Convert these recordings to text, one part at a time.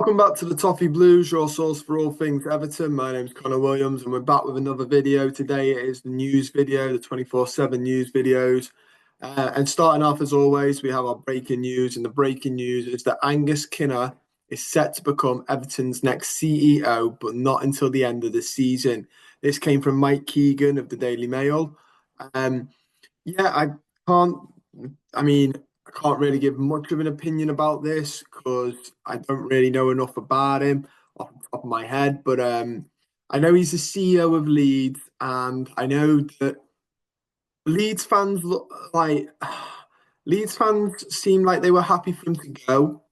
Welcome back to the Toffee Blues, your source for all things Everton. My name's Connor Williams, and we're back with another video. Today it is the news video, the 24/7 news videos. And starting off, as always, we have our breaking news. And the breaking news is that Angus Kinnear is set to become Everton's next CEO, but not until the end of the season. This came from Mike Keegan of the Daily Mail. Um, yeah, can't. I mean, I can't really give much of an opinion about this because I don't really know enough about him off the top of my head. But I know he's the CEO of Leeds, and I know that Leeds fans look like Leeds fans seem like they were happy for him to go.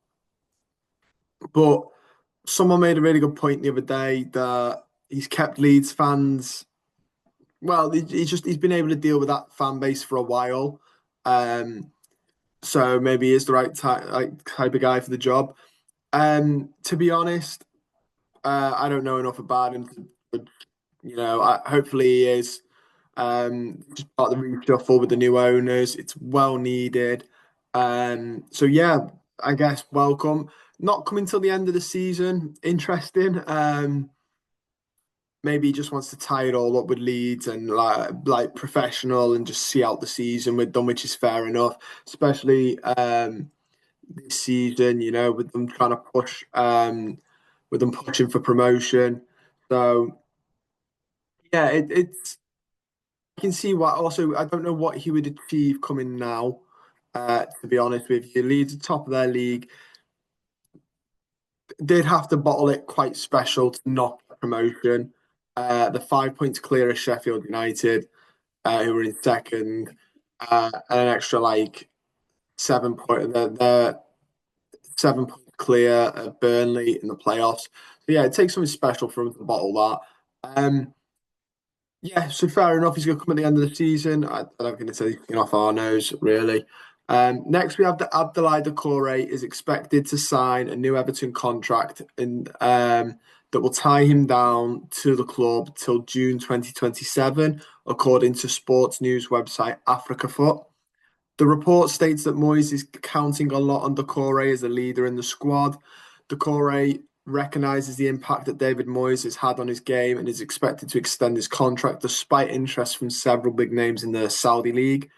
But someone made a really good point the other day that he's kept Leeds fans. Well, he's been able to deal with that fan base for a while. So maybe he is the right type of guy for the job. To be honest, I don't know enough about him. Hopefully he is. Just part of the reshuffle with the new owners. It's well needed. So yeah, I guess welcome. Not coming till the end of the season. Interesting. Maybe he just wants to tie it all up with Leeds and like professional and just see out the season with them, which is fair enough. Especially this season, with them trying to push, with them pushing for promotion. So yeah, it's I can see what. Also, I don't know what he would achieve coming now. To be honest with you, Leeds are top of their league. They'd have to bottle it quite special to knock promotion. The 5 points clear of Sheffield United, who were in second, and an extra like 7 point. They're 7 points clear of Burnley in the playoffs. So yeah, it takes something special for him to bottle that. Yeah, so fair enough. He's going to come at the end of the season. I don't think it's anything off our nose, really. Next, we have the Abdoulaye Doucoure is expected to sign a new Everton contract that will tie him down to the club till June 2027, according to sports news website Africa Foot. The report states that Moyes is counting a lot on Doucoure as a leader in the squad. Doucoure recognises the impact that David Moyes has had on his game and is expected to extend his contract despite interest from several big names in the Saudi league.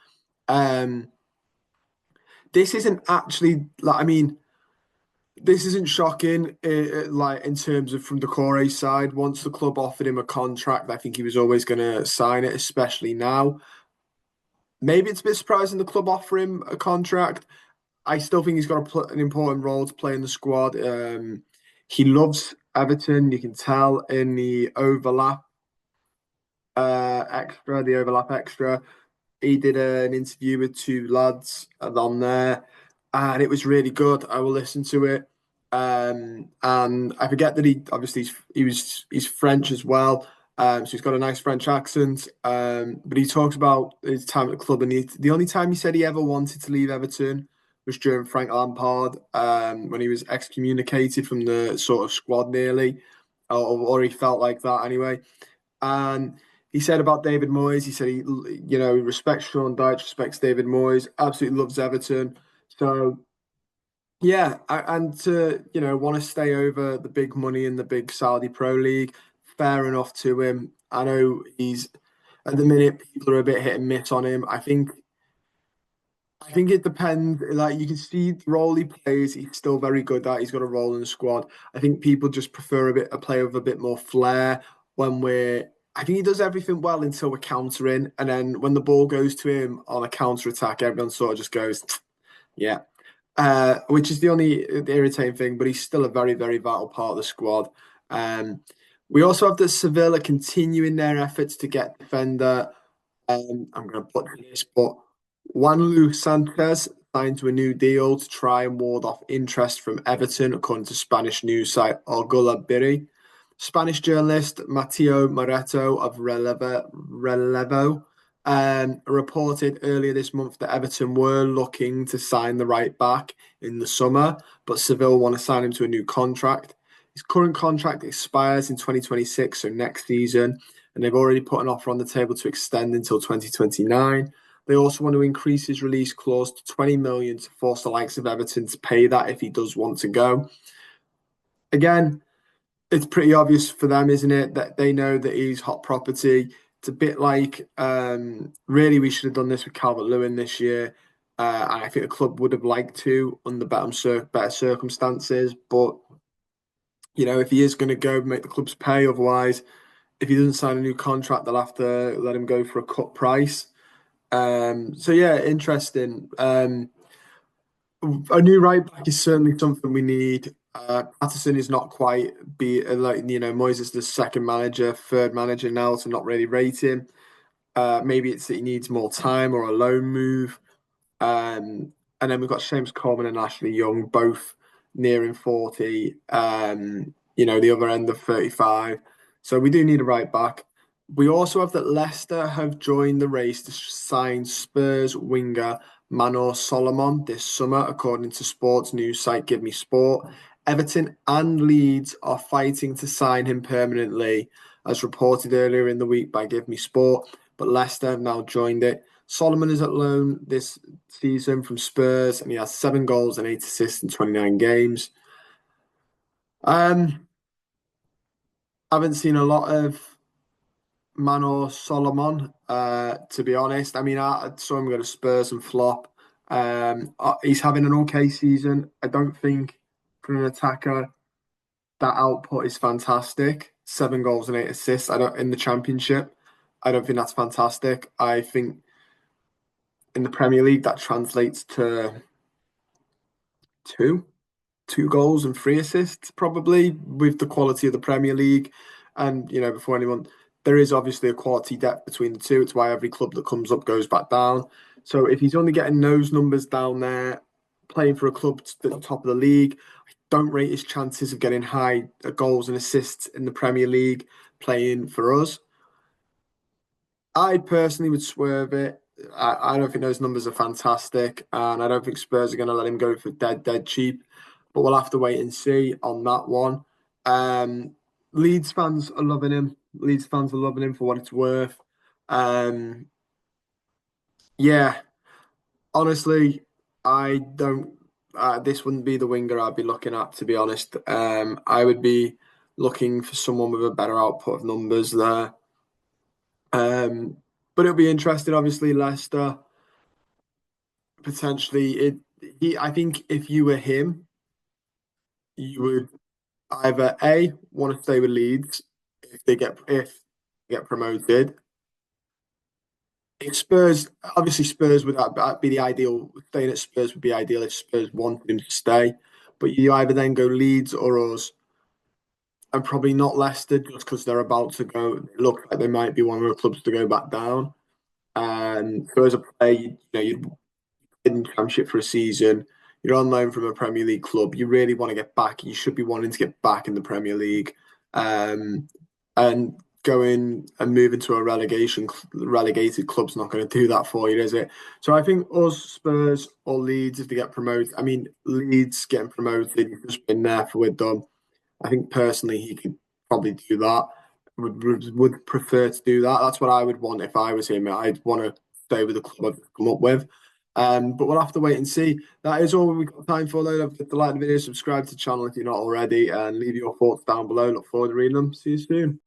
This isn't actually this isn't shocking. Like in terms of from Doucoure's side, once the club offered him a contract, I think he was always going to sign it, especially now. Maybe it's a bit surprising the club offer him a contract. I still think he's got an important role to play in the squad. He loves Everton. You can tell in the overlap extra. He did an interview with two lads on there, and it was really good. I will listen to it. And I forget that he's French as well. So he's got a nice French accent. But he talks about his time at the club, and the only time he said he ever wanted to leave Everton was during Frank Lampard, when he was excommunicated from the sort of squad nearly, or he felt like that anyway. And he said about David Moyes, he said he respects Sean Dyche, respects David Moyes, absolutely loves Everton. So yeah, and to want to stay over the big money in the big Saudi Pro League, fair enough to him. I know he's at the minute people are a bit hit and miss on him. I think it depends. Like you can see the role he plays, he's still very good at. He's got a role in the squad. I think people just prefer a player with a bit more flair when we're. I think he does everything well until we're countering, and then when the ball goes to him on a counter attack, everyone sort of just goes, yeah. Which is the only irritating thing, but he's still a very, very vital part of the squad. We also have the Sevilla continuing their efforts to get defender. I'm going to butcher this, but Juanlu Sanchez signed to a new deal to try and ward off interest from Everton, according to Spanish news site Orgula Biri. Spanish journalist Mateo Moreto of Relevo reported earlier this month that Everton were looking to sign the right back in the summer, but Seville want to sign him to a new contract. His current contract expires in 2026, so next season, and they've already put an offer on the table to extend until 2029. They also want to increase his release clause to 20 million to force the likes of Everton to pay that if he does want to go. again, it's pretty obvious for them, isn't it, that they know that he's hot property. It's a bit like, really, we should have done this with Calvert-Lewin this year. And I think the club would have liked to under better circumstances. But, if he is going to go, make the clubs pay. Otherwise, if he doesn't sign a new contract, they'll have to let him go for a cut price. So, yeah, interesting. A new right back is certainly something we need. Patterson is not quite be like Moyes is the second manager, third manager now, to not really rate him. Maybe it's that he needs more time or a loan move. Um, and then we've got James Coleman and Ashley Young, both nearing 40. The other end of 35. So we do need a right back. We also have that Leicester have joined the race to sign Spurs winger Manor Solomon this summer, according to sports news site Give Me Sport. Everton and Leeds are fighting to sign him permanently, as reported earlier in the week by Give Me Sport, but Leicester have now joined it. Solomon is at loan this season from Spurs, and he has 7 goals and 8 assists in 29 games. I haven't seen a lot of Manor Solomon, to be honest. I mean, I saw him go to Spurs and flop. He's having an okay season. I don't think for an attacker that output is fantastic. 7 goals and 8 assists. I don't in the Championship. I don't think that's fantastic. I think in the Premier League that translates to two, 2 goals and 3 assists, probably with the quality of the Premier League. And before anyone, there is obviously a quality depth between the two. It's why every club that comes up goes back down. So if he's only getting those numbers down there, playing for a club at the top of the league, I don't rate his chances of getting high goals and assists in the Premier League playing for us. I personally would swerve it. I don't think those numbers are fantastic, and I don't think Spurs are going to let him go for dead cheap. But we'll have to wait and see on that one. Leeds fans are loving him. Leeds fans are loving him for what it's worth. Um, yeah, honestly, I don't. This wouldn't be the winger I'd be looking at, to be honest. I would be looking for someone with a better output of numbers there. But it'll be interesting. Obviously, Leicester potentially. I think if you were him, you would either A, want to stay with Leeds if they get promoted. If Spurs, obviously Spurs would be the ideal. Staying at Spurs would be ideal if Spurs wanted him to stay. But you either then go Leeds or us, and probably not Leicester just because they're about to go. Look like they might be one of the clubs to go back down. So as a player, you'd in the Championship for a season. You're on loan from a Premier League club. You really want to get back. You should be wanting to get back in the Premier League, and going and moving to a relegated club's not going to do that for you, is it? So I think us, Spurs or Leeds, if they get promoted. I mean, Leeds getting promoted. You've just been there for with them. I think personally he could probably do that. Would prefer to do that. That's what I would want if I was him. I'd want to stay with the club I've come up with. But we'll have to wait and see. That is all we've got time for, though. Don't forget to like the video, subscribe to the channel if you're not already, and leave your thoughts down below. Look forward to reading them. See you soon.